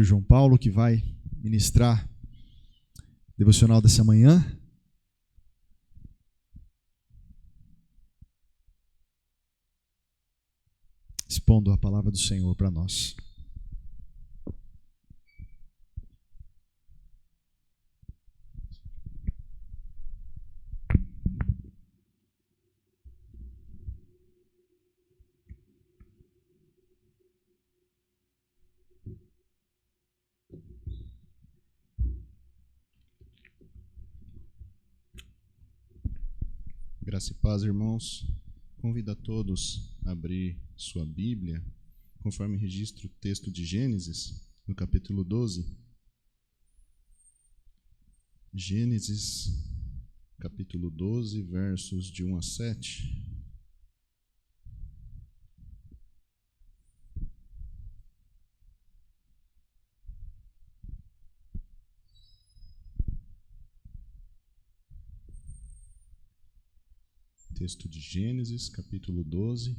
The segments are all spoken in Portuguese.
João Paulo, que vai ministrar o devocional dessa manhã. Expondo a palavra do Senhor para nós. Graça e paz, irmãos. Convido a todos a abrir sua Bíblia, conforme registra o texto de Gênesis, no capítulo 12. Gênesis, capítulo 12, versos de 1 a 7. Texto de Gênesis, capítulo 12,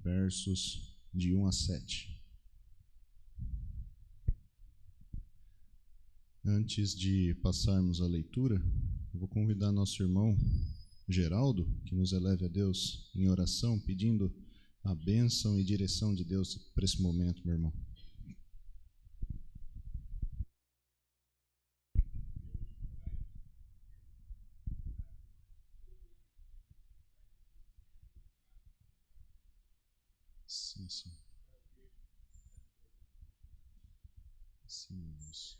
versos de 1 a 7. Antes de passarmos a leitura, eu vou convidar nosso irmão Geraldo, que nos eleve a Deus em oração, pedindo a bênção e direção de Deus para esse momento, meu irmão. Sim, sim. Sim, meu Deus.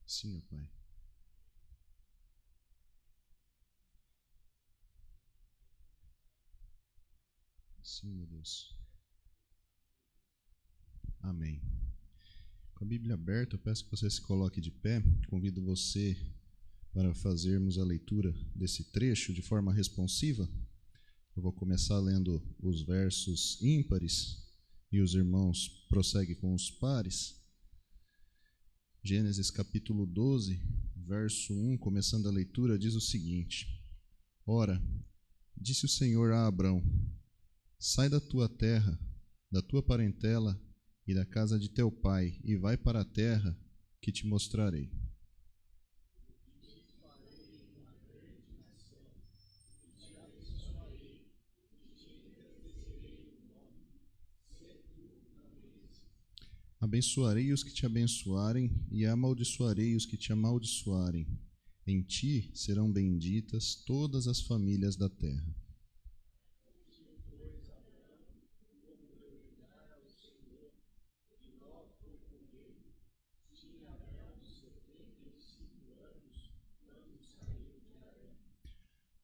Sim, meu Pai. Sim, meu Deus. Amém. Com a Bíblia aberta, eu peço que você se coloque de pé. Convido você para fazermos a leitura desse trecho de forma responsiva. Eu vou começar lendo os versos ímpares e os irmãos prosseguem com os pares. Gênesis capítulo 12, verso 1, começando a leitura, diz o seguinte: Ora, disse o Senhor a Abrão: Sai da tua terra, da tua parentela e da casa de teu pai, e vai para a terra que te mostrarei. Abençoarei os que te abençoarem, e amaldiçoarei os que te amaldiçoarem. Em ti serão benditas todas as famílias da terra.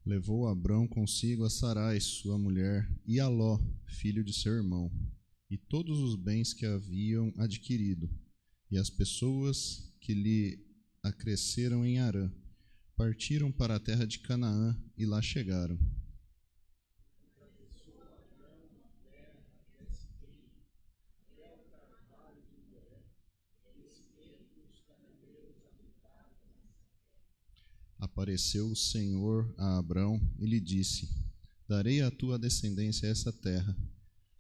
Levou Abrão consigo a Sarai, sua mulher, e a Ló, filho de seu irmão, e todos os bens que haviam adquirido, e as pessoas que lhe acresceram em Harã. Partiram para a terra de Canaã e lá chegaram. Apareceu o Senhor a Abrão e lhe disse: Darei à tua descendência essa terra.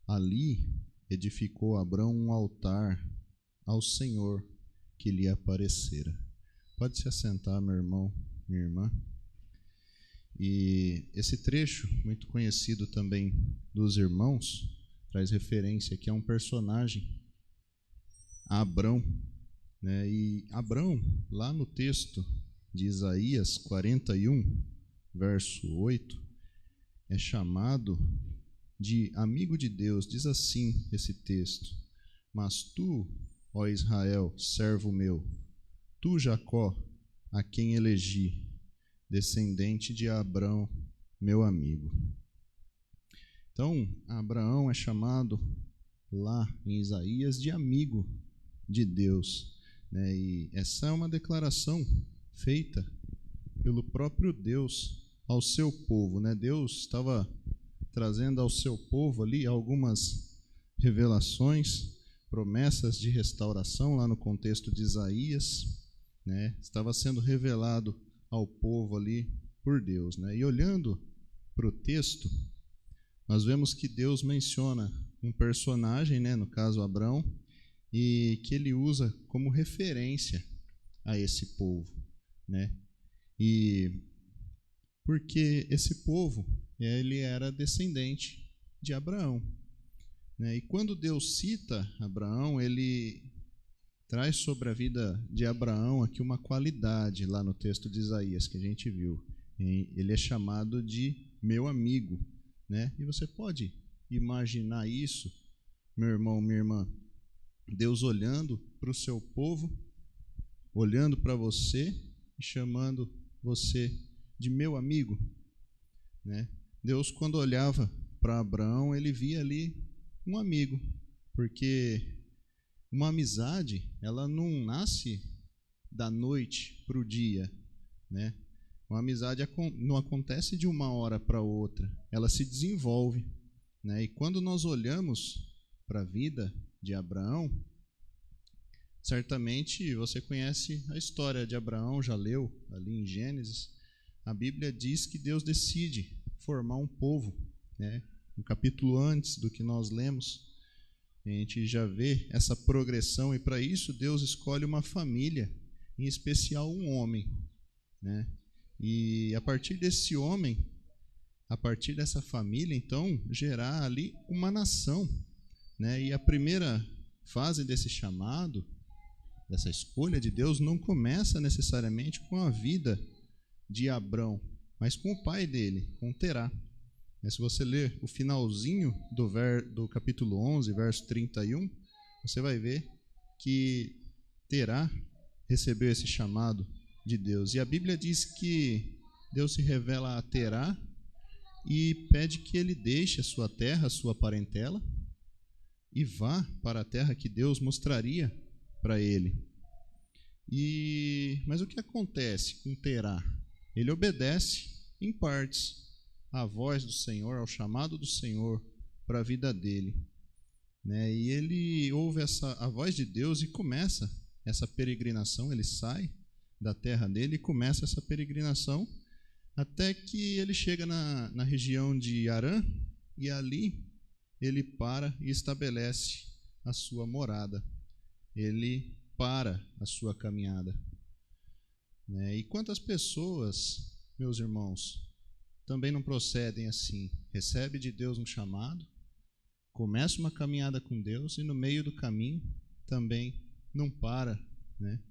Ali edificou Abrão um altar ao Senhor que lhe aparecera. Pode se assentar, meu irmão, minha irmã. E esse trecho, muito conhecido também dos irmãos, traz referência aqui a um personagem, a Abrão, né? E Abrão, lá no texto de Isaías 41, verso 8, é chamado de amigo de Deus. Diz assim esse texto: Mas tu, ó Israel, servo meu, tu, Jacó, a quem elegi, descendente de Abrão, meu amigo. Então, Abraão é chamado lá em Isaías de amigo de Deus, né? E essa é uma declaração feita pelo próprio Deus ao seu povo, né? Deus estava trazendo ao seu povo ali algumas revelações, promessas de restauração lá no contexto de Isaías, né? Estava sendo revelado ao povo ali por Deus, né? E olhando para o texto, nós vemos que Deus menciona um personagem, né, no caso Abrão, e que ele usa como referência a esse povo, né? E porque esse povo, ele era descendente de Abraão, né? E quando Deus cita Abraão, ele traz sobre a vida de Abraão aqui uma qualidade lá no texto de Isaías que a gente viu. Ele é chamado de meu amigo, né? E você pode imaginar isso, meu irmão, minha irmã, Deus olhando para o seu povo, olhando para você e chamando você de meu amigo, né? Deus, quando olhava para Abraão, ele via ali um amigo, porque uma amizade, ela não nasce da noite para o dia, né? Uma amizade não acontece de uma hora para outra, ela se desenvolve, né? E quando nós olhamos para a vida de Abraão, certamente você conhece a história de Abraão, já leu ali em Gênesis. A Bíblia diz que Deus decide formar um povo, né? Um capítulo antes do que nós lemos, a gente já vê essa progressão, e para isso Deus escolhe uma família, em especial um homem, né? E a partir desse homem, a partir dessa família, então, gerar ali uma nação, né? E a primeira fase desse chamado, dessa escolha de Deus, não começa necessariamente com a vida de Abrão, mas com o pai dele, com Terá. Se você ler o finalzinho do capítulo 11, verso 31, você vai ver que Terá recebeu esse chamado de Deus. E a Bíblia diz que Deus se revela a Terá e pede que ele deixe a sua terra, a sua parentela, e vá para a terra que Deus mostraria para ele. Mas o que acontece com Terá? Ele obedece em partes à voz do Senhor, ao chamado do Senhor para a vida dele, né? E ele ouve a voz de Deus e começa essa peregrinação. Ele sai da terra dele e começa essa peregrinação até que ele chega na região de Harã, e ali ele para e estabelece a sua morada. Ele para a sua caminhada, né? E quantas pessoas, meus irmãos, também não procedem assim? Recebe de Deus um chamado, começa uma caminhada com Deus e no meio do caminho também não para, né?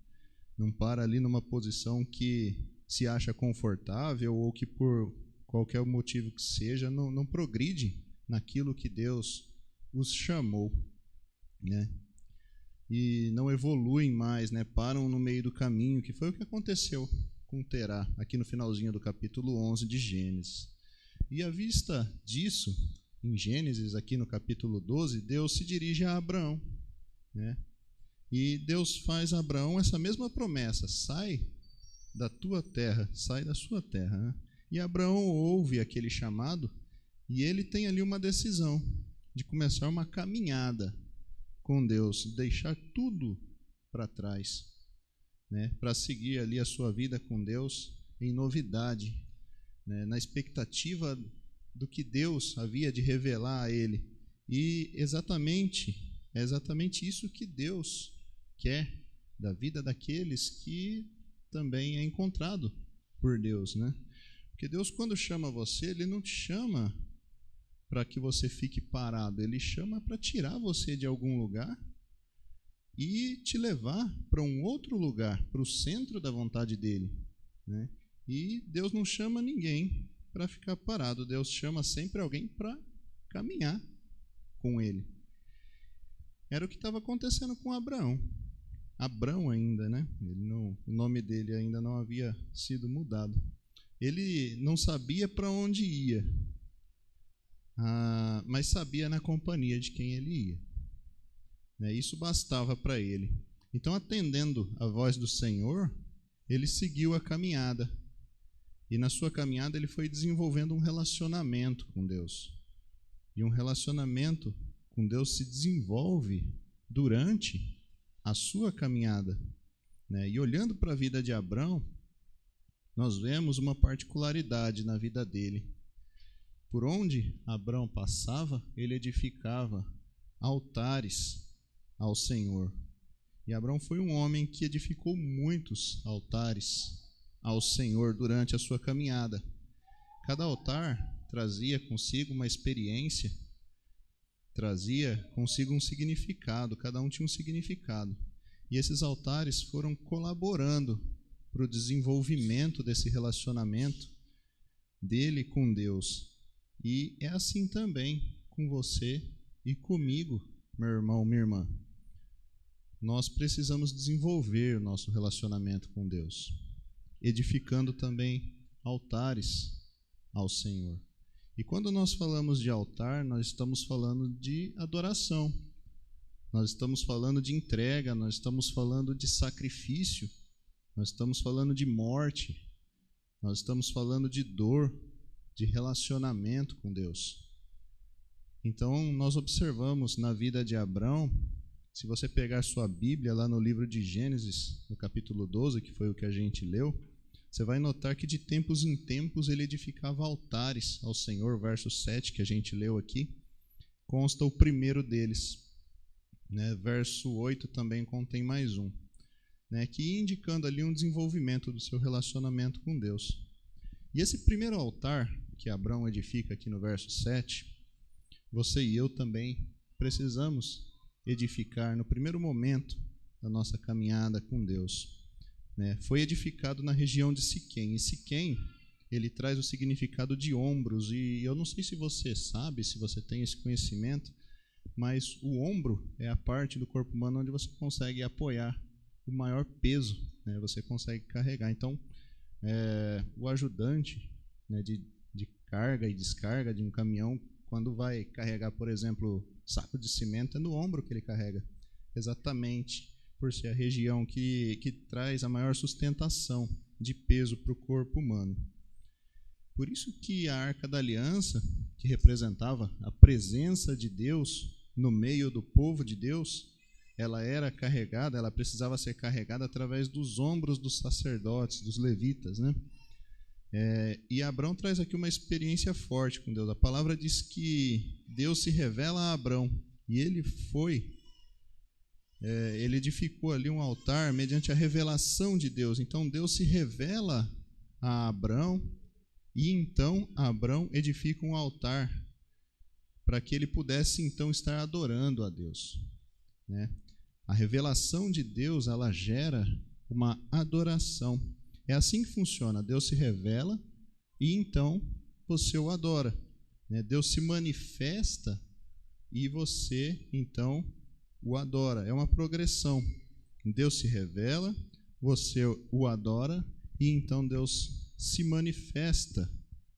Não para ali numa posição que se acha confortável, ou que por qualquer motivo que seja, não progride naquilo que Deus os chamou, né? E não evoluem mais, né? Param no meio do caminho, que foi o que aconteceu com Terá, aqui no finalzinho do capítulo 11 de Gênesis. E à vista disso, em Gênesis, aqui no capítulo 12, Deus se dirige a Abraão, né? E Deus faz a Abraão essa mesma promessa: sai da tua terra, sai da sua terra, né? E Abraão ouve aquele chamado, e ele tem ali uma decisão de começar uma caminhada com Deus, deixar tudo para trás, né, para seguir ali a sua vida com Deus em novidade, né, na expectativa do que Deus havia de revelar a ele. E é exatamente isso que Deus quer da vida daqueles que também é encontrado por Deus, né? Porque Deus, quando chama você, Ele não te chama para que você fique parado, Ele chama para tirar você de algum lugar e te levar para um outro lugar, para o centro da vontade dEle, né? E Deus não chama ninguém para ficar parado, Deus chama sempre alguém para caminhar com Ele. Era o que estava acontecendo com Abraão. Abrão ainda, né? O nome dele ainda não havia sido mudado. Ele não sabia para onde ia, mas sabia na companhia de quem ele ia, né? Isso bastava para ele. Então, atendendo a voz do Senhor, ele seguiu a caminhada. E na sua caminhada ele foi desenvolvendo um relacionamento com Deus. E um relacionamento com Deus se desenvolve durante a sua caminhada, né? E olhando para a vida de Abrão, nós vemos uma particularidade na vida dele. por onde Abrão passava, ele edificava altares ao Senhor. E Abrão foi um homem que edificou muitos altares ao Senhor durante a sua caminhada. Cada altar trazia consigo uma experiência, trazia consigo um significado, cada um tinha um significado. E esses altares foram colaborando para o desenvolvimento desse relacionamento dele com Deus. E é assim também com você e comigo, meu irmão, minha irmã. Nós precisamos desenvolver o nosso relacionamento com Deus, edificando também altares ao Senhor. E quando nós falamos de altar, nós estamos falando de adoração, nós estamos falando de entrega, nós estamos falando de sacrifício, nós estamos falando de morte, nós estamos falando de dor, de relacionamento com Deus. Então, nós observamos na vida de Abrão, se você pegar sua Bíblia lá no livro de Gênesis, no capítulo 12, que foi o que a gente leu, você vai notar que de tempos em tempos ele edificava altares ao Senhor, verso 7, que a gente leu aqui, consta o primeiro deles. Verso 8 também contém mais um, que ia indicando ali um desenvolvimento do seu relacionamento com Deus. E esse primeiro altar que Abrão edifica aqui no verso 7, você e eu também precisamos edificar no primeiro momento da nossa caminhada com Deus. Foi edificado na região de Siquém, e Siquém, ele traz o significado de ombros, e eu não sei se você sabe, se você tem esse conhecimento, mas o ombro é a parte do corpo humano onde você consegue apoiar o maior peso, você consegue carregar. Então, o ajudante de carga e descarga de um caminhão, quando vai carregar, por exemplo, saco de cimento, é no ombro que ele carrega, exatamente por ser a região que traz a maior sustentação de peso para o corpo humano. Por isso que a Arca da Aliança, que representava a presença de Deus no meio do povo de Deus, ela era carregada, ela precisava ser carregada através dos ombros dos sacerdotes, dos levitas, E Abrão traz aqui uma experiência forte com Deus. A palavra diz que Deus se revela a Abrão, e ele edificou ali um altar mediante a revelação de Deus. Então Deus se revela a Abrão, e então Abrão edifica um altar para que ele pudesse então estar adorando a Deus. A revelação de Deus, ela gera uma adoração. É assim que funciona. Deus se revela e então você o adora. Deus se manifesta e você então o adora. É uma progressão. Deus se revela, você o adora e então Deus se manifesta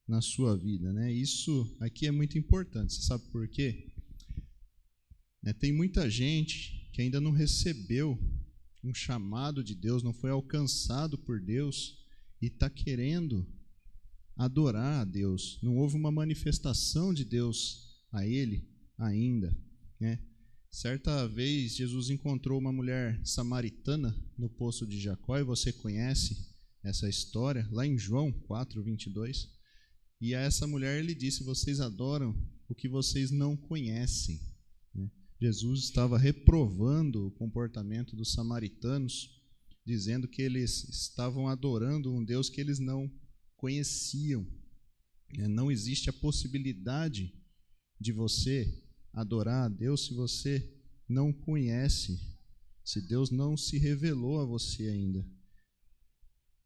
na sua vida. Isso aqui é muito importante. Você sabe por quê? Tem muita gente que ainda não recebeu um chamado de Deus, não foi alcançado por Deus e está querendo adorar a Deus. Não houve uma manifestação de Deus a ele ainda. Certa vez Jesus encontrou uma mulher samaritana no poço de Jacó, e você conhece essa história, lá em João 4:22. E a essa mulher ele disse: vocês adoram o que vocês não conhecem. Jesus estava reprovando o comportamento dos samaritanos, dizendo que eles estavam adorando um Deus que eles não conheciam. Não existe a possibilidade de você adorar a Deus se você não conhece, se Deus não se revelou a você ainda.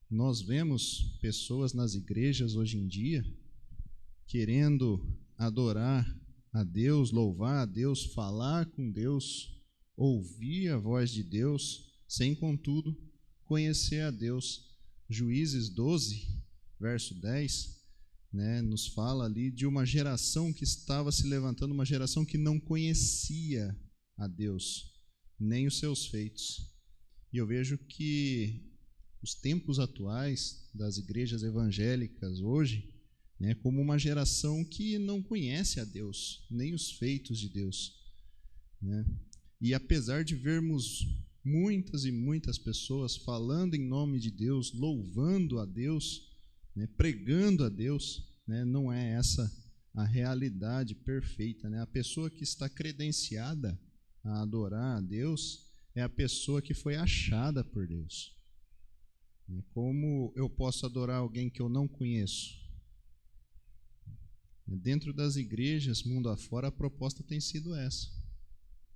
Nós vemos pessoas nas igrejas hoje em dia querendo adorar a Deus, louvar a Deus, falar com Deus, ouvir a voz de Deus, sem, contudo, conhecer a Deus. Juízes 12, verso 10, nos fala ali de uma geração que estava se levantando, uma geração que não conhecia a Deus, nem os seus feitos. E eu vejo que os tempos atuais das igrejas evangélicas hoje, como uma geração que não conhece a Deus, nem os feitos de Deus. E apesar de vermos muitas e muitas pessoas falando em nome de Deus, louvando a Deus, pregando a Deus, não é essa a realidade perfeita, né? A pessoa que está credenciada a adorar a Deus é a pessoa que foi achada por Deus. Como eu posso adorar alguém que eu não conheço? Dentro das igrejas, mundo afora, a proposta tem sido essa.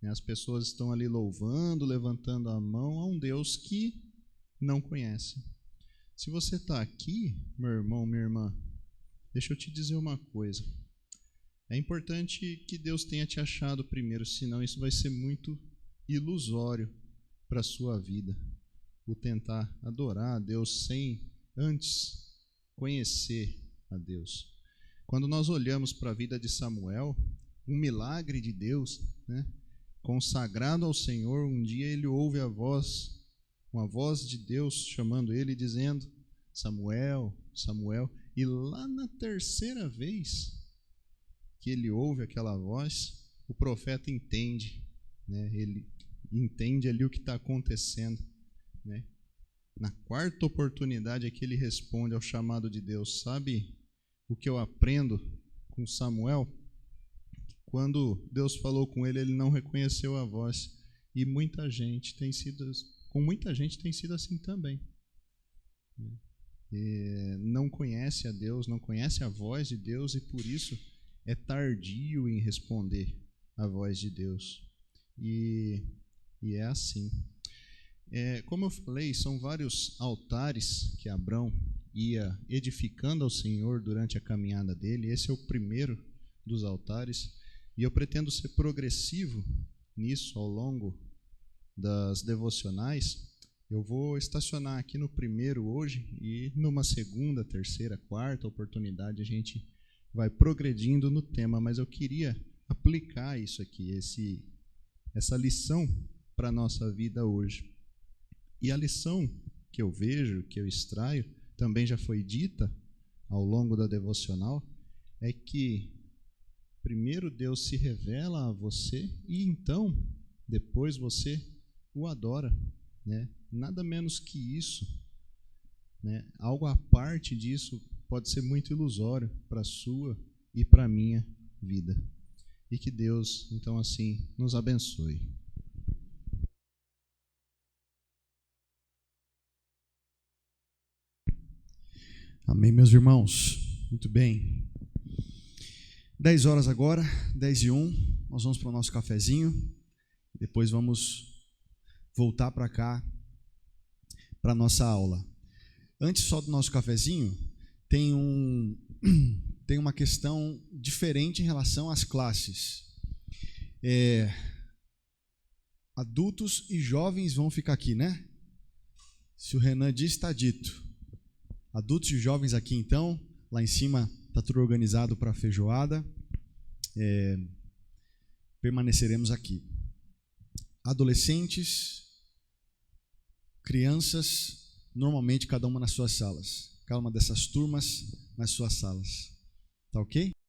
As pessoas estão ali louvando, levantando a mão a um Deus que não conhecem. Se você está aqui, meu irmão, minha irmã, deixa eu te dizer uma coisa. É importante que Deus tenha te achado primeiro, senão isso vai ser muito ilusório para a sua vida. O tentar adorar a Deus sem antes conhecer a Deus. Quando nós olhamos para a vida de Samuel, um milagre de Deus, né? Consagrado ao Senhor, um dia ele ouve uma voz de Deus chamando ele, dizendo: Samuel, Samuel. E lá na terceira vez que ele ouve aquela voz, o profeta entende, né? Ele entende ali o que está acontecendo, né? Na quarta oportunidade é que ele responde ao chamado de Deus. Sabe o que eu aprendo com Samuel? Quando Deus falou com ele, ele não reconheceu a voz. E com muita gente tem sido assim também. Não conhece a Deus, não conhece a voz de Deus e por isso é tardio em responder à voz de Deus. E é assim. Como eu falei, são vários altares que Abrão ia edificando ao Senhor durante a caminhada dele. Esse é o primeiro dos altares. E eu pretendo ser progressivo nisso ao longo das devocionais. Eu vou estacionar aqui no primeiro hoje e numa segunda, terceira, quarta oportunidade a gente vai progredindo no tema, mas eu queria aplicar isso aqui, essa lição para a nossa vida hoje. E a lição que eu vejo, que eu extraio, também já foi dita ao longo da devocional, é que primeiro Deus se revela a você e então, depois você o adora, né? Nada menos que isso, né? Algo à parte disso pode ser muito ilusório para a sua e para a minha vida. E que Deus, então, assim, nos abençoe. Amém, meus irmãos. Muito bem. 10 horas agora, 10:01, nós vamos para o nosso cafezinho. Depois vamos voltar para cá, para a nossa aula. Antes só do nosso cafezinho, tem uma questão diferente em relação às classes. Adultos e jovens vão ficar aqui, né? Se o Renan disse, está dito. Adultos e jovens aqui então, lá em cima está tudo organizado para a feijoada. Permaneceremos aqui. Adolescentes, crianças, normalmente cada uma nas suas salas. Cada uma dessas turmas nas suas salas. Tá ok?